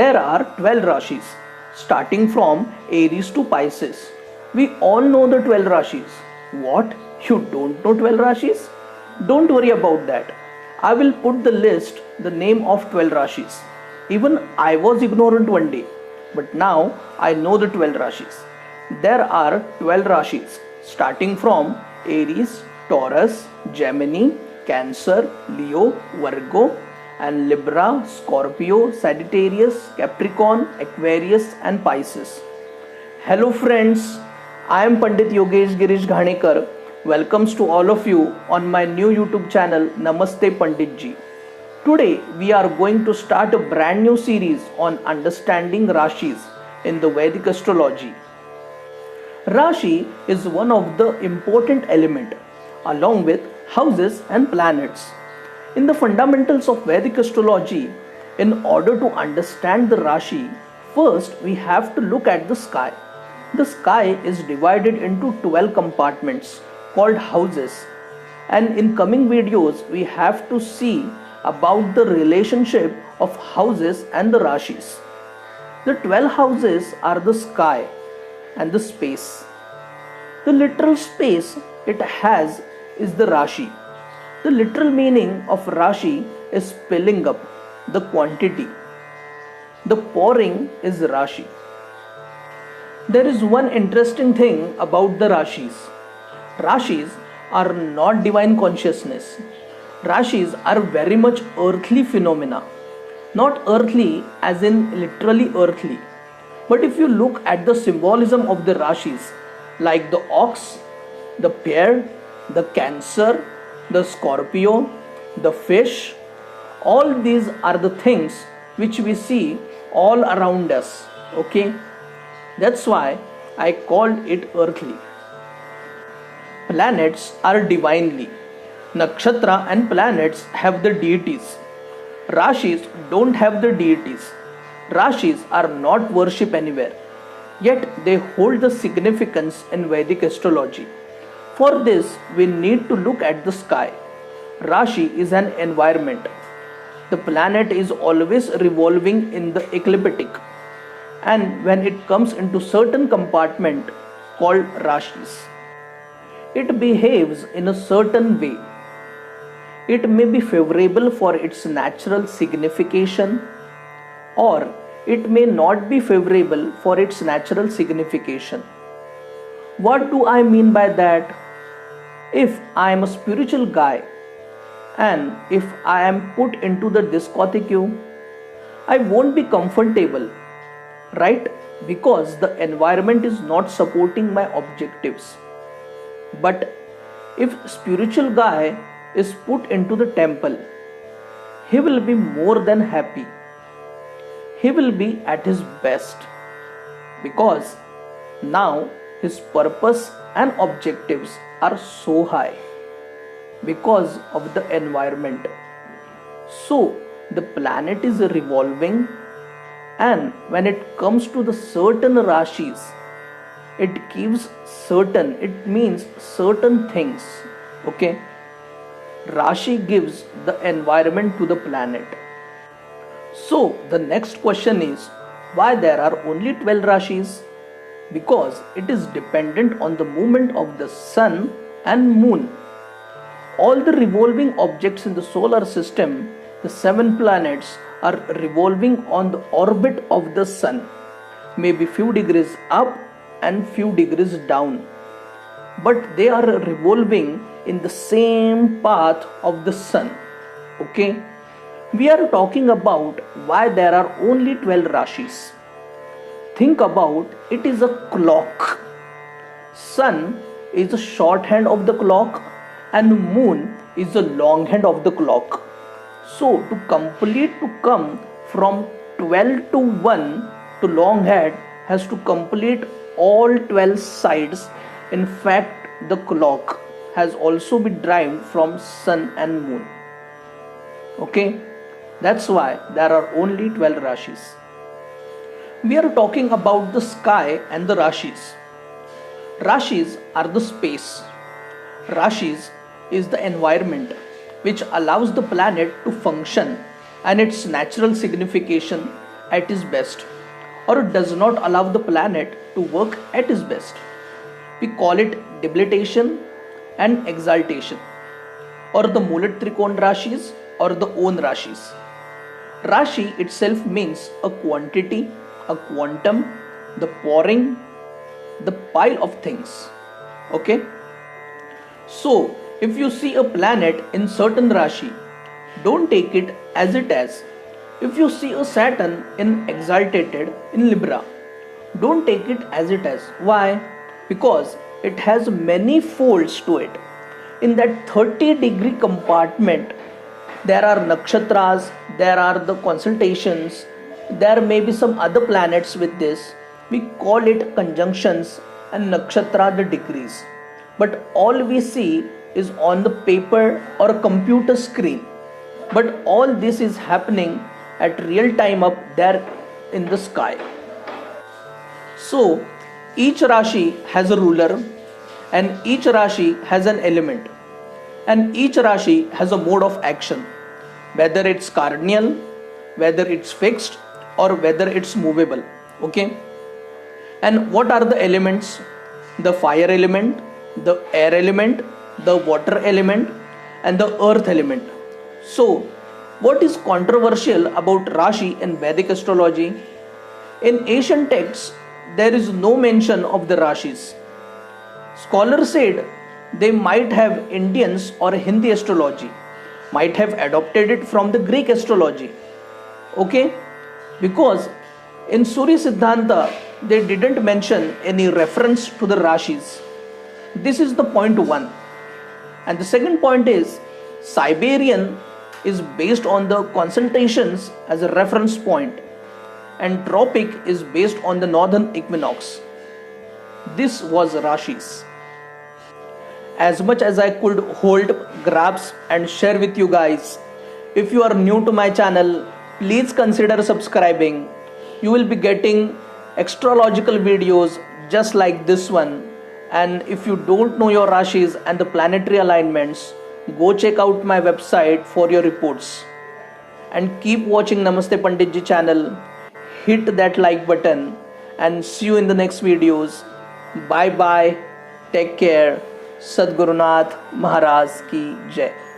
There are 12 Rashis, starting from Aries to Pisces. We all know the 12 Rashis. What? You don't know 12 Rashis? Don't worry about that. I will put the name of 12 Rashis. Even I was ignorant one day, but now I know the 12 Rashis. There are 12 Rashis, starting from Aries, Taurus, Gemini, Cancer, Leo, Virgo, and Libra, Scorpio, Sagittarius, Capricorn, Aquarius, and Pisces. Hello friends, I am Pandit Yogesh Girish Ghanekar. Welcomes to all of you on my new YouTube channel Namaste Pandit Ji. Today we are going to start a brand new series on understanding Rashis in the Vedic astrology. Rashi is one of the important element along with houses and planets. In the fundamentals of Vedic astrology, in order to understand the Rashi, first we have to look at the sky. The sky is divided into 12 compartments called houses, and in coming videos we have to see about the relationship of houses and the Rashis. The 12 houses are the sky and the space. The literal space it has is the Rashi. The literal meaning of Rashi is filling up, the quantity. The pouring is Rashi. There is one interesting thing about the Rashis. Rashis are not divine consciousness. Rashis are very much earthly phenomena. Not earthly as in literally earthly. But if you look at the symbolism of the Rashis, like the ox, the pear, the Cancer, the Scorpio, the fish, all these are the things which we see all around us. Okay? That's why I called it earthly. Planets are divinely. Nakshatra and planets have the deities. Rashis don't have the deities. Rashis are not worshipped anywhere. Yet they hold the significance in Vedic astrology. For this, we need to look at the sky. Rashi is an environment. The planet is always revolving in the ecliptic. And when it comes into certain compartment called Rashis, it behaves in a certain way. It may be favorable for its natural signification, or it may not be favorable for its natural signification. What do I mean by that? If I am a spiritual guy and if I am put into the discotheque, I won't be comfortable, right? Because the environment is not supporting my objectives. But if spiritual guy is put into the temple, he will be more than happy. He will be at his best because now his purpose and objectives are so high because of the environment. So the planet is revolving, and when it comes to the certain Rashis, it means certain things. Okay? Rashi gives the environment to the planet. So the next question is, why there are only 12 Rashis? Because it is dependent on the movement of the sun and moon. All the revolving objects in the solar system, the 7 planets, are revolving on the orbit of the sun, maybe few degrees up and few degrees down, but they are revolving in the same path of the sun. Okay? We are talking about why there are only 12 Rashis. Think about it is a clock. Sun is a short hand of the clock and moon is the long hand of the clock. So to come from 12 to 1 to long hand has to complete all 12 sides. In fact, the clock has also been derived from sun and moon. Okay? That's why there are only 12 Rashis. We are talking about the sky and the Rashis. Rashis are the space. Rashis is the environment which allows the planet to function and its natural signification at his best, or does not allow the planet to work at his best. We call it debilitation and exaltation, or the Mulat Trikon Rashis or the own Rashis. Rashi itself means a quantity, a quantum, the pouring, the pile of things. Okay? So, if you see a planet in certain Rashi, don't take it as it is. If you see a Saturn in exaltated in Libra, don't take it as it is. Why? Because it has many folds to it. In that 30-degree compartment, there are nakshatras, there are the consultations, there may be some other planets with this. We call it conjunctions and nakshatra the degrees. But all we see is on the paper or a computer screen. But all this is happening at real time up there in the sky. So each Rashi has a ruler, and each Rashi has an element, and each Rashi has a mode of action, whether it's cardinal, whether it's fixed, or whether it's movable. Okay? And what are the elements? The fire element, the air element, the water element, and the earth element. So, what is controversial about Rashi in Vedic astrology? In ancient texts, there is no mention of the Rashis. Scholars said they might have Indians or Hindi astrology, might have adopted it from the Greek astrology. Okay? Because in Surya Siddhanta, they didn't mention any reference to the Rashis. This is the point one. And the second point is Siberian is based on the consultations as a reference point, and tropic is based on the northern equinox. This was Rashis. As much as I could hold, grasp and share with you guys, if you are new to my channel, please consider subscribing. You will be getting astrological videos just like this one. And if you don't know your Rashis and the planetary alignments, go check out my website for your reports. And keep watching Namaste Pandit Ji channel. Hit that like button and see you in the next videos. Bye bye. Take care. Sadgurunath Maharaj ki Jai.